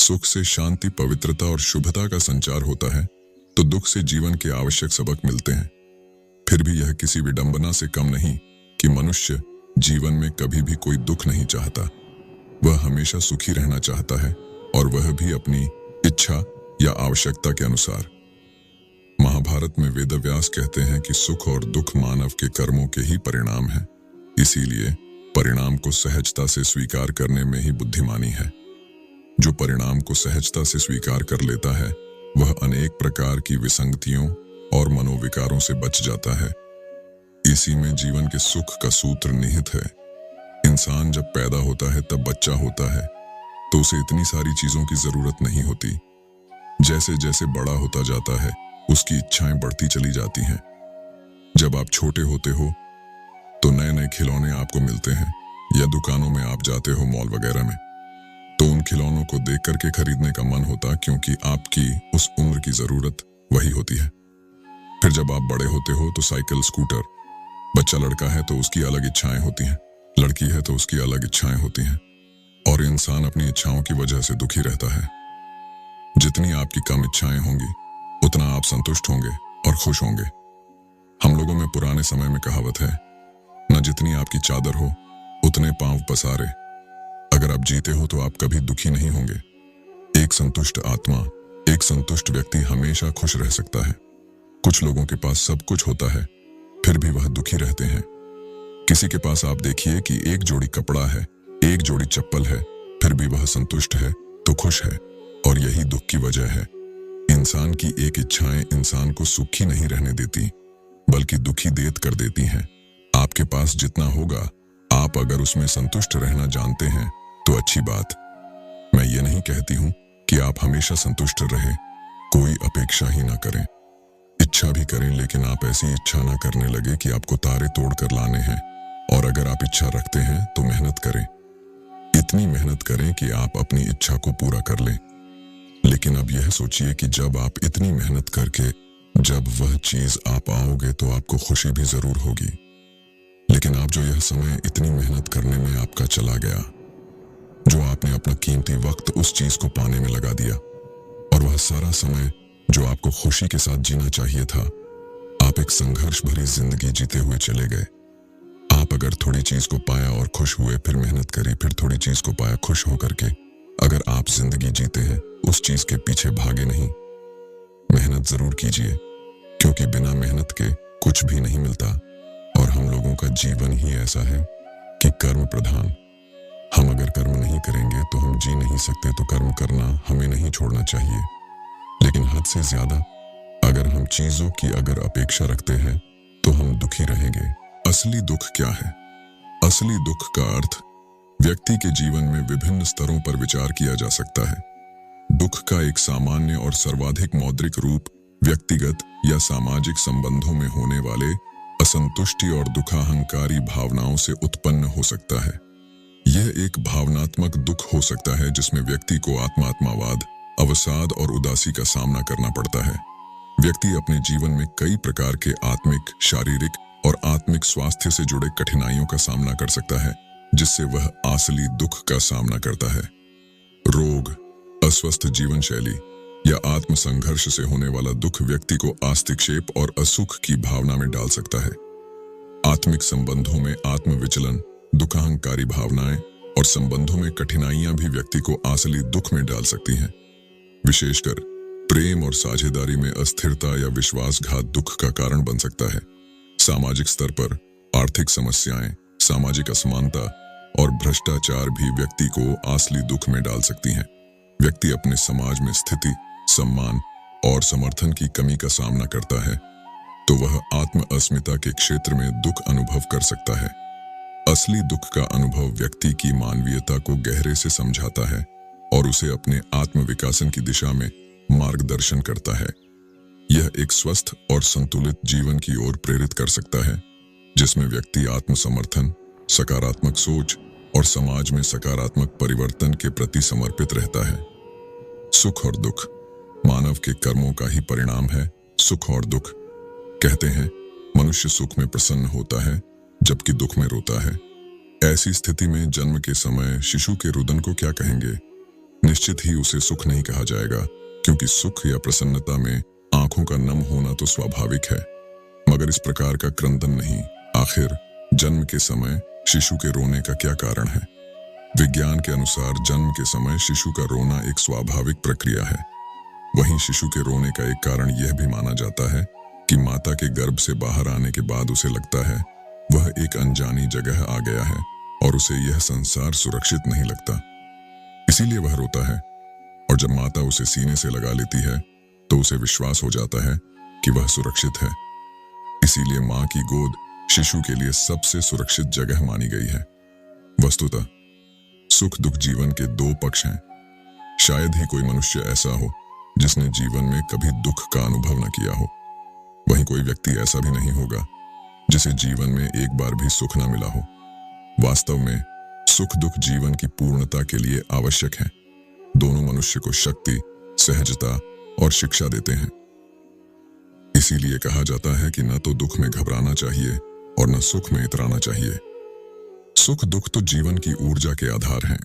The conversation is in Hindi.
सुख से शांति, पवित्रता और शुभता का संचार होता है, तो दुख से जीवन के आवश्यक सबक मिलते हैं। फिर भी यह किसी विडंबना से कम नहीं कि मनुष्य जीवन में कभी भी कोई दुख नहीं चाहता। वह हमेशा सुखी रहना चाहता है, और वह भी अपनी इच्छा या आवश्यकता के अनुसार। महाभारत में वेदव्यास कहते हैं कि सुख और दुख मानव के कर्मों के ही परिणाम हैं। इसीलिए परिणाम को सहजता से स्वीकार करने में ही बुद्धिमानी है। जो परिणाम को सहजता से स्वीकार कर लेता है, वह अनेक प्रकार की विसंगतियों और मनोविकारों से बच जाता है। इसी में जीवन के सुख का सूत्र निहित है। इंसान जब पैदा होता है, तब बच्चा होता है, तो उसे इतनी सारी चीजों की जरूरत नहीं होती। जैसे जैसे बड़ा होता जाता है, उसकी इच्छाएं बढ़ती चली जाती हैं। जब आप छोटे होते हो, तो नए नए खिलौने आपको मिलते हैं, या दुकानों में आप जाते हो, मॉल वगैरह में, तो उन खिलौनों को देख करके खरीदने का मन होता, क्योंकि आपकी उस उम्र की जरूरत वही होती है। फिर जब आप बड़े होते हो, तो साइकिल, स्कूटर। बच्चा लड़का है तो उसकी अलग इच्छाएं होती हैं, लड़की है तो उसकी अलग इच्छाएं होती हैं, और इंसान अपनी इच्छाओं की वजह से दुखी रहता है। जितनी आपकी कम इच्छाएं होंगी, उतना आप संतुष्ट होंगे और खुश होंगे। हम लोगों में पुराने समय में कहावत है, न जितनी आपकी चादर हो, उतने पांव पसारे। अगर आप जीते हो तो आप कभी दुखी नहीं होंगे। एक संतुष्ट आत्मा, एक संतुष्ट व्यक्ति हमेशा खुश रह सकता है। कुछ लोगों के पास सब कुछ होता है, फिर भी वह दुखी रहते हैं। किसी के पास आप देखिए कि एक जोड़ी कपड़ा है, एक जोड़ी चप्पल है, फिर भी वह संतुष्ट है, तो खुश है। और यही दुख की वजह है। इंसान की एक इच्छाएं इंसान को सुखी नहीं रहने देती, बल्कि दुखी देत कर देती हैं। आपके पास जितना होगा, आप अगर उसमें संतुष्ट रहना जानते हैं, तो अच्छी बात। मैं ये नहीं कहती हूं कि आप हमेशा संतुष्ट रहे, कोई अपेक्षा ही ना करें। इच्छा भी करें, लेकिन आप ऐसी इच्छा ना करने लगे कि आपको तारे तोड़ कर लाने हैं। और अगर आप इच्छा रखते हैं, तो मेहनत करें। इतनी मेहनत करें कि आप अपनी इच्छा को पूरा कर लें। लेकिन अब यह सोचिए कि जब आप इतनी मेहनत करके जब वह चीज आप पाओगे, तो आपको खुशी भी जरूर होगी। लेकिन आप जो यह समय इतनी मेहनत करने में आपका चला गया, जो आपने अपना कीमती वक्त उस चीज को पाने में लगा दिया, और वह सारा समय जो आपको खुशी के साथ जीना चाहिए था, आप एक संघर्ष भरी जिंदगी जीते हुए चले गए। आप अगर थोड़ी चीज को पाया और खुश हुए, फिर मेहनत करी, फिर थोड़ी चीज को पाया, खुश होकर के अगर आप जिंदगी जीते हैं, उस चीज के पीछे भागे नहीं। मेहनत जरूर कीजिए, क्योंकि बिना मेहनत के कुछ भी नहीं मिलता। और हम लोगों का जीवन ही ऐसा है कि कर्म प्रधान। हम अगर कर्म नहीं करेंगे तो हम जी नहीं सकते, तो कर्म करना हमें नहीं छोड़ना चाहिए। लेकिन हद से ज्यादा अगर हम चीजों की अगर अपेक्षा रखते हैं, तो हम दुखी रहेंगे। असली दुख क्या है? असली दुख का अर्थ व्यक्ति के जीवन में विभिन्न स्तरों पर विचार किया जा सकता है। दुख का एक सामान्य और सर्वाधिक मौद्रिक रूप व्यक्तिगत या सामाजिक संबंधों में होने वाले असंतुष्टि और दुखाहंकारी भावनाओं से उत्पन्न हो सकता है। यह एक भावनात्मक दुख हो सकता है, जिसमें व्यक्ति को आत्मात्मावाद, अवसाद और उदासी का सामना करना पड़ता है। व्यक्ति अपने जीवन में कई प्रकार के आत्मिक, शारीरिक और आत्मिक स्वास्थ्य से जुड़े कठिनाइयों का सामना कर सकता है, जिससे वह असली दुख का सामना करता है। रोग, अस्वस्थ जीवन शैली या आत्म संघर्ष से होने वाला दुख व्यक्ति को आस्तिक्षेप और असुख की भावना में डाल सकता है। आत्मिक संबंधों में आत्म विचलन, दुखाहंकारी भावनाएं और संबंधों में कठिनाइयां भी व्यक्ति को असली दुख में डाल सकती हैं। विशेषकर प्रेम और साझेदारी में अस्थिरता या विश्वासघात दुख का कारण बन सकता है। सामाजिक स्तर पर आर्थिक समस्याएं, सामाजिक असमानता और भ्रष्टाचार भी व्यक्ति को असली दुख में डाल सकती हैं। व्यक्ति अपने समाज में स्थिति, सम्मान और समर्थन की कमी का सामना करता है, तो वह आत्म अस्मिता के क्षेत्र में दुख अनुभव कर सकता है। असली दुख का अनुभव व्यक्ति की मानवीयता को गहरे से समझाता है और उसे अपने आत्म विकासन की दिशा में मार्गदर्शन करता है। यह एक स्वस्थ और संतुलित जीवन की ओर प्रेरित कर सकता है, जिसमें व्यक्ति आत्मसमर्थन, सकारात्मक सोच और समाज में सकारात्मक परिवर्तन के प्रति समर्पित रहता है। सुख और दुख मानव के कर्मों का ही परिणाम है। सुख और दुख कहते हैं, मनुष्य सुख में प्रसन्न होता है जबकि दुख में रोता है। ऐसी स्थिति में जन्म के समय शिशु के रुदन को क्या कहेंगे? निश्चित ही उसे सुख नहीं कहा जाएगा, क्योंकि सुख या प्रसन्नता में आंखों का नम होना तो स्वाभाविक है, मगर इस प्रकार का क्रंदन नहीं। आखिर जन्म के समय शिशु के रोने का क्या कारण है? विज्ञान के अनुसार जन्म के समय शिशु का रोना एक स्वाभाविक प्रक्रिया है। वहीं शिशु के रोने का एक कारण यह भी माना जाता है कि माता के गर्भ से बाहर आने के बाद उसे लगता है वह एक अनजानी जगह आ गया है और उसे यह संसार सुरक्षित नहीं लगता, इसीलिए वह रोता है। और जब माता उसे सीने से लगा लेती है तो उसे विश्वास हो जाता है कि वह सुरक्षित है। इसीलिए मां की गोद शिशु के लिए सबसे सुरक्षित जगह मानी गई है। वस्तुतः सुख दुख जीवन के दो पक्ष हैं। शायद ही कोई मनुष्य ऐसा हो जिसने जीवन में कभी दुख का अनुभव न किया हो। वहीं कोई व्यक्ति ऐसा भी नहीं होगा जिसे जीवन में एक बार भी सुख न मिला हो। वास्तव में सुख दुख जीवन की पूर्णता के लिए आवश्यक है। दोनों मनुष्य को शक्ति, सहजता और शिक्षा देते हैं। इसीलिए कहा जाता है कि न तो दुख में घबराना चाहिए और न सुख में इतराना चाहिए। सुख दुख तो जीवन की ऊर्जा के आधार हैं।